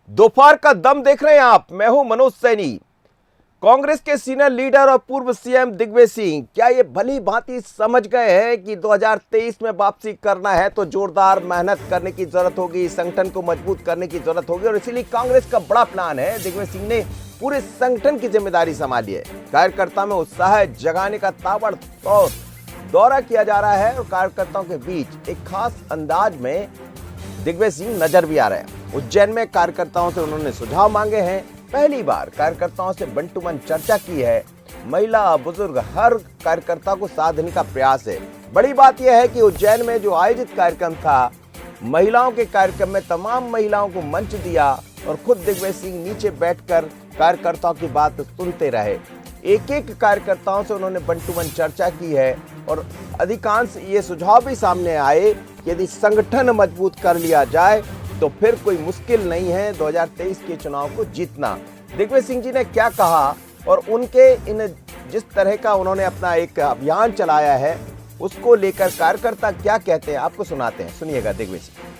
दोपहर का दम देख रहे हैं आप। मैं हूं मनोज सैनी। कांग्रेस के सीनियर लीडर और पूर्व सीएम दिग्विजय सिंह क्या ये भली भांति समझ गए हैं कि 2023 में वापसी करना है तो जोरदार मेहनत करने की जरूरत होगी, संगठन को मजबूत करने की जरूरत होगी। और इसीलिए कांग्रेस का बड़ा प्लान है। दिग्विजय सिंह ने पूरे संगठन की जिम्मेदारी संभाली है। कार्यकर्ता में उत्साह जगाने का ताबड़तोड़ दौरा किया जा रहा है और कार्यकर्ताओं के बीच एक खास अंदाज में दिग्विजय सिंह नजर भी आ रहे हैं। उज्जैन में कार्यकर्ताओं से उन्होंने सुझाव मांगे हैं। पहली बार कार्यकर्ताओं से बंटू मन चर्चा की है। महिला बुजुर्ग हर कार्यकर्ता को साथ देने का प्रयास है। बड़ी बात यह है कि उज्जैन में जो आयोजित कार्यक्रम था, महिलाओं के कार्यक्रम में तमाम महिलाओं को मंच दिया और खुद दिग्विजय सिंह नीचे बैठकर कार्यकर्ताओं की बात सुनते रहे। एक एक कार्यकर्ताओं से उन्होंने बंटू मन चर्चा की है और अधिकांश ये सुझाव भी सामने आए कि यदि संगठन मजबूत कर लिया जाए तो फिर कोई मुश्किल नहीं है 2023 के चुनाव को जीतना। दिग्विजय सिंह जी ने क्या कहा और उनके इन जिस तरह का उन्होंने अपना एक अभियान चलाया है उसको लेकर कार्यकर्ता क्या कहते हैं आपको सुनाते हैं। सुनिएगा दिग्विजय सिंह।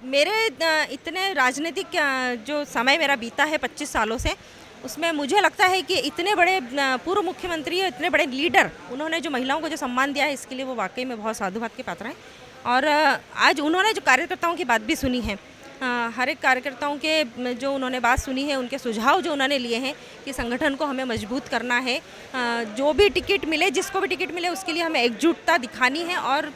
मेरे इतने राजनीतिक जो समय मेरा बीता है 25 सालों से, उसमें मुझे लगता है कि इतने बड़े पूर्व मुख्यमंत्री और इतने बड़े लीडर उन्होंने जो महिलाओं को जो सम्मान दिया है, इसके लिए वो वाकई में बहुत साधुवाद के पात्र हैं। और आज उन्होंने जो कार्यकर्ताओं की बात भी सुनी है, हर एक कार्यकर्ताओं के जो उन्होंने बात सुनी है, उनके सुझाव जो उन्होंने लिए हैं कि संगठन को हमें मजबूत करना है, जो भी टिकट मिले, जिसको भी टिकट मिले, उसके लिए हमें एकजुटता दिखानी है और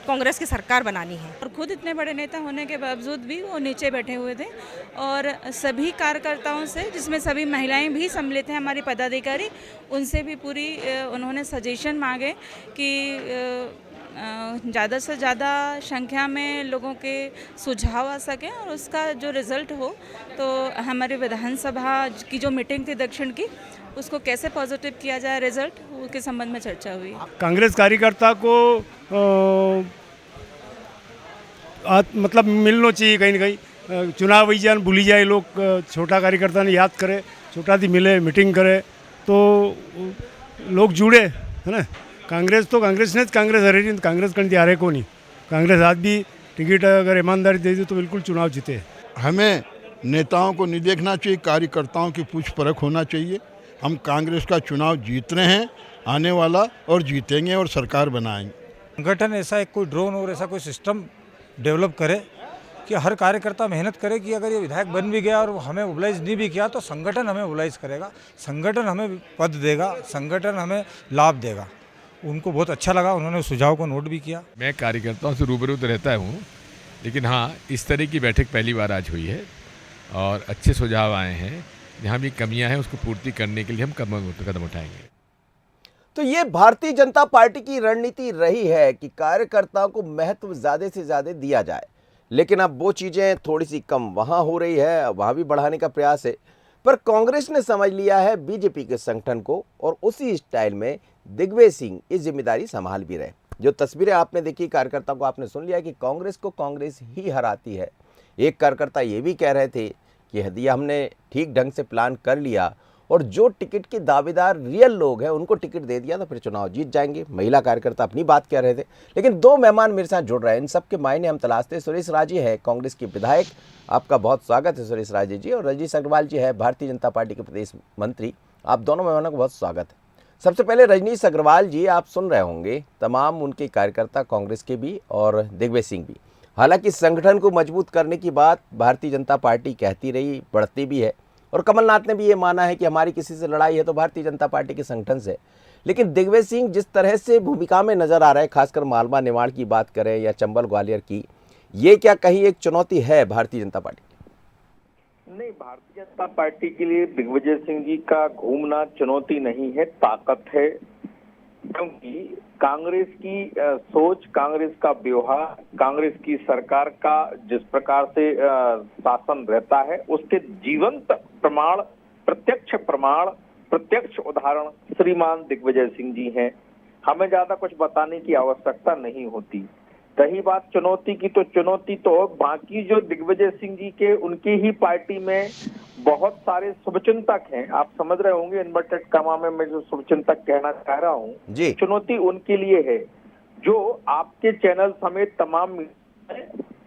कांग्रेस की सरकार बनानी है। और खुद इतने बड़े नेता होने के बावजूद भी वो नीचे बैठे हुए थे और सभी कार्यकर्ताओं से, जिसमें सभी महिलाएं भी सम्मिलित हैं, हमारी पदाधिकारी, उनसे भी पूरी उन्होंने सजेशन मांगे कि ज़्यादा से ज़्यादा संख्या में लोगों के सुझाव आ सकें और उसका जो रिज़ल्ट हो तो हमारी विधानसभा की जो मीटिंग थी दक्षिण की, उसको कैसे पॉजिटिव किया जाए रिजल्ट, उसके संबंध में चर्चा हुई। कांग्रेस कार्यकर्ता को मतलब मिलना चाहिए कहीं ना कहीं। चुनाव अभियान भूली जाए, लोग छोटा कार्यकर्ता ने याद करे, छोटा थी मिले, मीटिंग करे तो लोग जुड़े, है ना। कांग्रेस तो कांग्रेस ने कांग्रेस हरेरी, कांग्रेस कहीं हारे को नहीं। कांग्रेस आज भी टिकट अगर ईमानदारी दे दी तो बिल्कुल चुनाव जीते। हमें नेताओं को नहीं देखना चाहिए, कार्यकर्ताओं की पूछ परख होना चाहिए। हम कांग्रेस का चुनाव जीत रहे हैं आने वाला और जीतेंगे और सरकार बनाएंगे। संगठन ऐसा एक कोई ड्रोन और ऐसा कोई सिस्टम डेवलप करे कि हर कार्यकर्ता मेहनत करे कि अगर ये विधायक बन भी गया और हमें मोबिलाइज नहीं भी किया तो संगठन हमें मोबिलाइज करेगा, संगठन हमें पद देगा, संगठन हमें लाभ देगा। उनको बहुत अच्छा लगा, उन्होंने सुझाव को नोट भी किया। मैं कार्यकर्ताओं से रूबरू तो रहता हूँ, लेकिन हाँ, इस तरह की बैठक पहली बार आज हुई है और अच्छे सुझाव आए हैं। जहाँ भी कमियां हैं उसको पूर्ति करने के लिए हम कदम उठाएंगे। तो ये भारतीय जनता पार्टी की रणनीति रही है कि कार्यकर्ताओं को महत्व ज्यादा से ज्यादा दिया जाए, लेकिन अब वो चीजें थोड़ी सी कम वहां हो रही है, वहां भी बढ़ाने का प्रयास है। पर कांग्रेस ने समझ लिया है बीजेपी के संगठन को और उसी स्टाइल में दिग्विजय सिंह इस जिम्मेदारी संभाल भी रहे। जो तस्वीरें आपने देखी, कार्यकर्ताओं को आपने सुन लिया कि कांग्रेस को कांग्रेस ही हराती है। एक कार्यकर्ता ये भी कह रहे थे कि यदि हमने ठीक ढंग से प्लान कर लिया और जो टिकट के दावेदार रियल लोग हैं उनको टिकट दे दिया तो फिर चुनाव जीत जाएंगे। महिला कार्यकर्ता अपनी बात कह रहे थे। लेकिन दो मेहमान मेरे साथ जुड़ रहे हैं, इन सब के मायने हम तलाशते। सुरेश राजे है कांग्रेस के विधायक, आपका बहुत स्वागत है सुरेश राजे जी। और रजनीश अग्रवाल जी है भारतीय जनता पार्टी के प्रदेश मंत्री, आप दोनों मेहमानों को बहुत स्वागत है। सबसे पहले रजनीश अग्रवाल जी, आप सुन रहे होंगे तमाम उनके कार्यकर्ता कांग्रेस के भी और दिग्विजय सिंह भी। हालांकि संगठन को मजबूत करने की बात भारतीय जनता पार्टी कहती रही, बढ़ती भी है, और कमलनाथ ने भी ये माना है कि हमारी किसी से लड़ाई है तो भारतीय जनता पार्टी के संगठन से। लेकिन दिग्विजय सिंह जिस तरह से भूमिका में नजर आ रहे हैं, खासकर मालवा निमाड़ की बात करें या चंबल ग्वालियर की, ये क्या कहीं एक चुनौती है भारतीय जनता पार्टी? नहीं, भारतीय जनता पार्टी के लिए दिग्विजय सिंह जी का घूमना चुनौती नहीं है, ताकत है। क्योंकि कांग्रेस की सोच, कांग्रेस का व्यवहार, कांग्रेस की सरकार का जिस प्रकार से शासन रहता है, उसके जीवंत प्रमाण, प्रत्यक्ष उदाहरण श्रीमान दिग्विजय सिंह जी हैं। हमें ज्यादा कुछ बताने की आवश्यकता नहीं होती। रही बात चुनौती की, तो चुनौती तो बाकी जो दिग्विजय सिंह जी के उनकी ही पार्टी में बहुत सारे शुभचिंतक हैं। आप समझ रहे होंगे इन्वर्टेड कमा में मैं जो शुभचिंतक कहना चाह रहा हूँ, चुनौती उनके लिए है। जो आपके चैनल समेत तमाम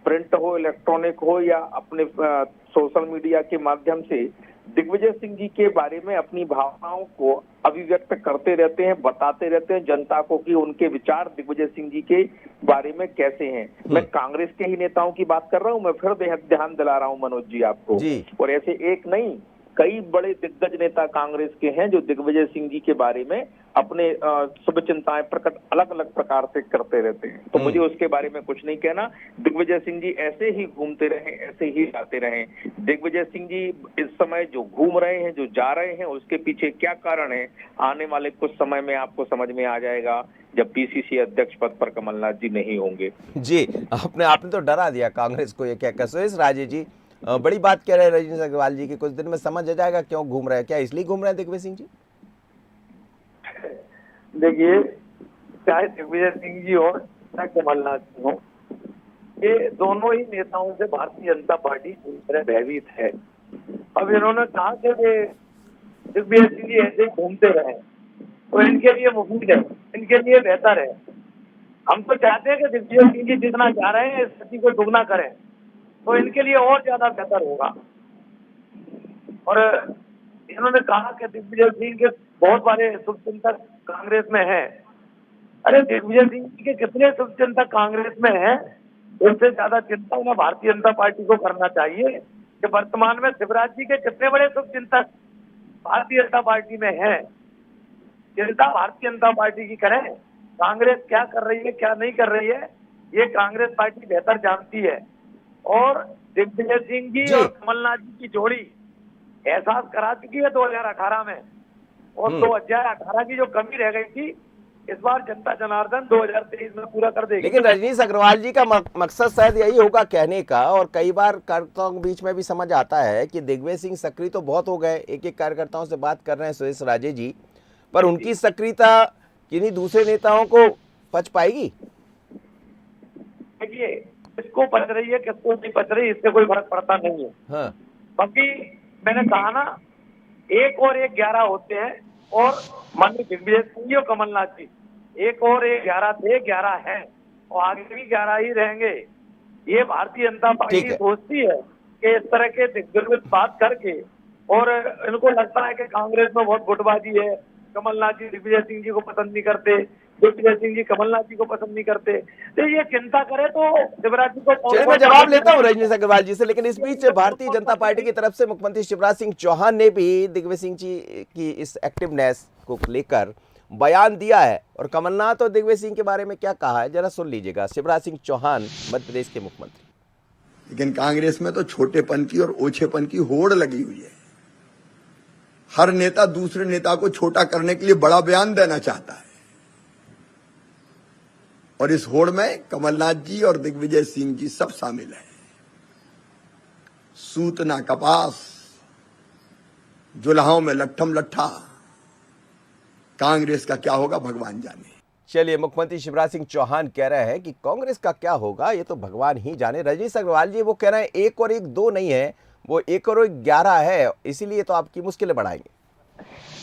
प्रिंट हो, इलेक्ट्रॉनिक हो या अपने सोशल मीडिया के माध्यम से दिग्विजय सिंह जी के बारे में अपनी भावनाओं को अभिव्यक्त करते रहते हैं, बताते रहते हैं जनता को कि उनके विचार दिग्विजय सिंह जी के बारे में कैसे हैं। मैं कांग्रेस के ही नेताओं की बात कर रहा हूं, मैं फिर ध्यान दिला रहा हूं मनोज जी आपको जी। और ऐसे एक नहीं, कई बड़े दिग्गज नेता कांग्रेस के हैं जो दिग्विजय सिंह जी के बारे में अपने शुभ चिंताएं प्रकट अलग अलग प्रकार से करते रहते हैं। तो मुझे उसके बारे में कुछ नहीं कहना। दिग्विजय सिंह जी ऐसे ही घूमते रहे, ऐसे ही जाते रहे। दिग्विजय सिंह जी इस समय जो घूम रहे हैं, जो जा रहे हैं, उसके पीछे क्या कारण है, आने वाले कुछ समय में आपको समझ में आ जाएगा जब पीसीसी अध्यक्ष पद पर कमलनाथ जी नहीं होंगे। जी, आपने तो डरा दिया कांग्रेस को ये कहकर। सुरेश राजे जी, बड़ी बात कह रहे हैं रजनीश अग्रवाल जी की, कुछ दिन में समझ आ जाएगा क्यों घूम रहे हैं। क्या इसलिए घूम रहे हैं दिग्विजय सिंह जी? देखिए, चाहे दिग्विजय सिंह जी हो चाहे कमलनाथ जी हो, ये दोनों ही नेताओं से भारतीय जनता पार्टी पूरी तरह भयभीत है। अब इन्होंने कहा कि दिग्विजय सिंह जी ऐसे ही घूमते रहे तो इनके लिए मुफीद है, इनके लिए बेहतर है। हम तो चाहते हैं कि दिग्विजय सिंह जी जितना चाह रहे हैं इस स्थिति को दुगना करें तो इनके लिए और ज्यादा बेहतर होगा। और इन्होंने कहा कि दिग्विजय सिंह के बहुत सारे शुभचिंतक कांग्रेस में हैं। अरे दिग्विजय सिंह जी के कितने शुभचिंतक कांग्रेस में हैं, उससे ज्यादा चिंता उन्हें भारतीय जनता पार्टी को करना चाहिए कि वर्तमान में शिवराज जी के कितने बड़े शुभचिंतक भारतीय जनता पार्टी में हैं। चिंता भारतीय जनता पार्टी की करें, कांग्रेस क्या कर रही है क्या नहीं कर रही है ये कांग्रेस पार्टी बेहतर जानती है। और दिग्विजय सिंह जी और कमलनाथ जी की जोड़ी एहसास करा चुकी है 2018 में, और 2018 की जो कमी रह गई थी इस बार जनता जनार्दन 2023 में पूरा कर देगी। लेकिन रजनीश अग्रवाल जी का मकसद शायद यही होगा कहने का, और कई बार कार्यकर्ताओं के बीच में भी समझ आता है कि दिग्विजय सिंह सक्रिय तो बहुत हो गए, एक एक कार्यकर्ताओं से बात कर रहे हैं सुरेश राजे जी, पर उनकी सक्रियता किन्हीं दूसरे नेताओं को पच पाएगी? देखिए, किसको पच रही है किसको नहीं पच रही इससे कोई फर्क पड़ता नहीं है। हाँ। बाकी मैंने कहा ना, 1 और 1 11 होते हैं, और माननीय दिग्विजय सिंह जी और कमलनाथ जी 1 और 1 11 थे, 11 हैं और आगे भी 11 ही रहेंगे। ये भारतीय जनता पार्टी सोचती है कि इस तरह के दिग्विजय बात करके, और इनको लगता है कि कांग्रेस में बहुत गुटबाजी है, कमलनाथ जी दिग्विजय सिंह जी को पसंद नहीं करते, दिग्विजय सिंह जी कमलनाथ जी को पसंद नहीं करते, तो ये चिंता करे तो शिवराज जी को। चलिए, मैं जवाब लेता हूं रजनीश अग्रवाल जी से, लेकिन इस बीच भारतीय जनता पार्टी की तरफ से मुख्यमंत्री शिवराज सिंह चौहान ने भी दिग्विजय सिंह जी की इस एक्टिवनेस को लेकर बयान दिया है, और कमलनाथ और दिग्विजय सिंह के बारे में क्या कहा है जरा सुन लीजिएगा। शिवराज सिंह चौहान मध्य प्रदेश के मुख्यमंत्री। लेकिन कांग्रेस में तो छोटेपन की और ओछेपन की होड़ लगी हुई है। हर नेता दूसरे नेता को छोटा करने के लिए बड़ा बयान देना चाहता है, और इस होड़ में कमलनाथ जी और दिग्विजय सिंह जी सब शामिल हैं। सूतना कपास, जुल्हाओं में लट्ठम लट्ठा, कांग्रेस का क्या होगा भगवान जाने। चलिए, मुख्यमंत्री शिवराज सिंह चौहान कह रहे हैं कि कांग्रेस का क्या होगा ये तो भगवान ही जाने। रजनीश अग्रवाल जी वो कह रहे हैं 1 और 1 2 नहीं है, वो 1 और 1 11 है, इसीलिए तो आपकी मुश्किलें बढ़ाएंगे।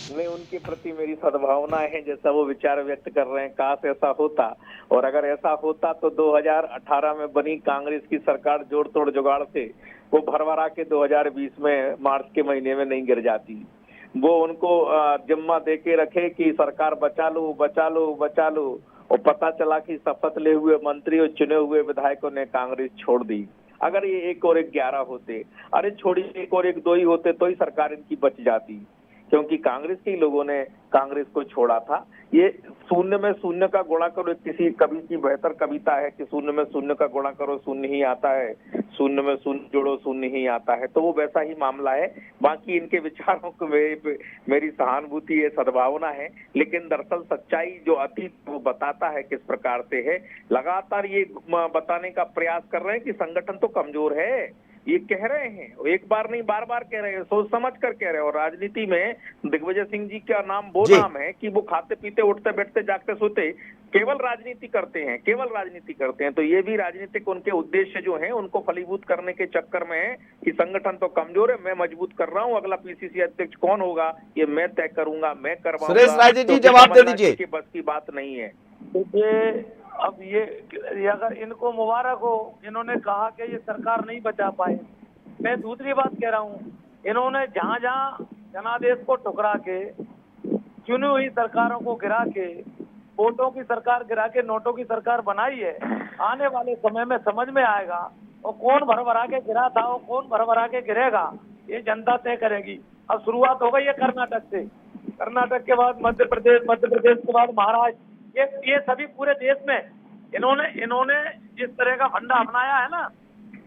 नहीं, उनके प्रति मेरी सद्भावनाएं हैं, जैसा वो विचार व्यक्त कर रहे हैं, काश ऐसा होता। और अगर ऐसा होता तो 2018 में बनी कांग्रेस की सरकार जोड़ तोड़ जुगाड़ से वो भरभरा के 2020 में मार्च के महीने में नहीं गिर जाती। वो उनको जिम्मा दे के रखे कि सरकार बचा लो बचा लो बचा लो, और पता चला कि शपथ ले हुए मंत्री और चुने हुए विधायकों ने कांग्रेस छोड़ दी। अगर ये 1 और 1 11 होते, अरे छोड़िए 1 और 1 2 ही होते तो ही सरकार इनकी बच जाती, क्योंकि कांग्रेस के लोगों ने कांग्रेस को छोड़ा था। ये शून्य में शून्य का गुणा करो, किसी कवि की बेहतर कविता है कि शून्य में शून्य का गुणा करो शून्य ही आता है, शून्य में शून्य जोड़ो शून्य ही आता है, तो वो वैसा ही मामला है। बाकी इनके विचारों को मेरी सहानुभूति है, सद्भावना है, लेकिन दरअसल सच्चाई जो अतीत वो बताता है किस प्रकार से है। लगातार ये बताने का प्रयास कर रहे हैं कि संगठन तो कमजोर है, ये कह रहे हैं, एक बार नहीं बार बार कह रहे हैं, सोच समझ कर कह रहे हैं। और राजनीति में दिग्विजय सिंह जी का नाम वो नाम है कि वो खाते पीते उठते बैठते जागते सोते केवल राजनीति करते हैं, केवल राजनीति करते हैं। तो ये भी राजनीतिक उनके उद्देश्य जो हैं उनको फलीभूत करने के चक्कर में है कि संगठन तो कमजोर है, मैं मजबूत कर रहा हूँ, अगला पीसीसी अध्यक्ष कौन होगा ये मैं तय करूंगा, मैं करवाऊंगा। सुरेश राजे जी जवाब दे दीजिए। बस की बात नहीं है। देखिए, अब ये अगर इनको मुबारक हो, इन्होंने कहा कि ये सरकार नहीं बचा पाए। मैं दूसरी बात कह रहा हूँ, इन्होंने जहाँ जहाँ जनादेश को ठुकरा के, चुनी हुई सरकारों को गिरा के, वोटों की सरकार गिरा के नोटों की सरकार बनाई है। आने वाले समय में समझ में आएगा और कौन भर के गिरा था और कौन भर के गिरेगा, ये जनता तय करेगी। अब शुरुआत हो गई है कर्नाटक से, कर्नाटक के बाद मध्य प्रदेश के बाद महाराष्ट्र, ये सभी पूरे देश में इन्होंने जिस तरह का फंडा अपनाया है ना,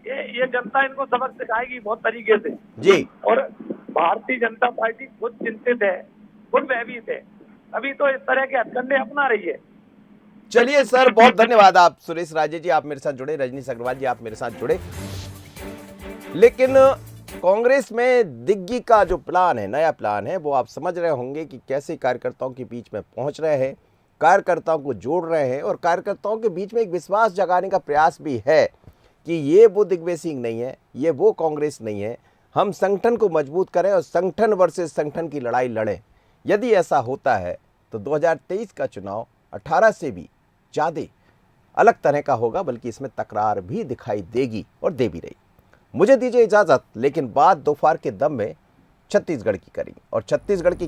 ये जनता इनको सबक सिखाएगी बहुत तरीके से जी। और भारतीय जनता पार्टी खुद चिंतित है, खुद भयभीत है, अभी तो इस तरह के हथकंडे अपना रही है। चलिए सर, बहुत धन्यवाद। आप सुरेश राजे जी आप मेरे साथ जुड़े, रजनीश अग्रवाल जी आप मेरे साथ जुड़े। लेकिन कांग्रेस में दिग्गी का जो प्लान है, नया प्लान है, वो आप समझ रहे होंगे कि कैसे कार्यकर्ताओं के बीच में पहुंच रहे हैं, कार्यकर्ताओं को जोड़ रहे हैं और कार्यकर्ताओं के बीच में एक विश्वास जगाने का प्रयास भी है कि ये वो दिग्विजय सिंह नहीं है, ये वो कांग्रेस नहीं है। हम संगठन को मजबूत करें और संगठन वर्सेस संगठन की लड़ाई लड़ें। यदि ऐसा होता है तो 2023 का चुनाव 18 से भी ज़्यादा अलग तरह का होगा, बल्कि इसमें तकरार भी दिखाई देगी और दे भी रही। मुझे दीजिए इजाज़त, लेकिन बात दोपहर के दम में छत्तीसगढ़ की करेंगे और छत्तीसगढ़ की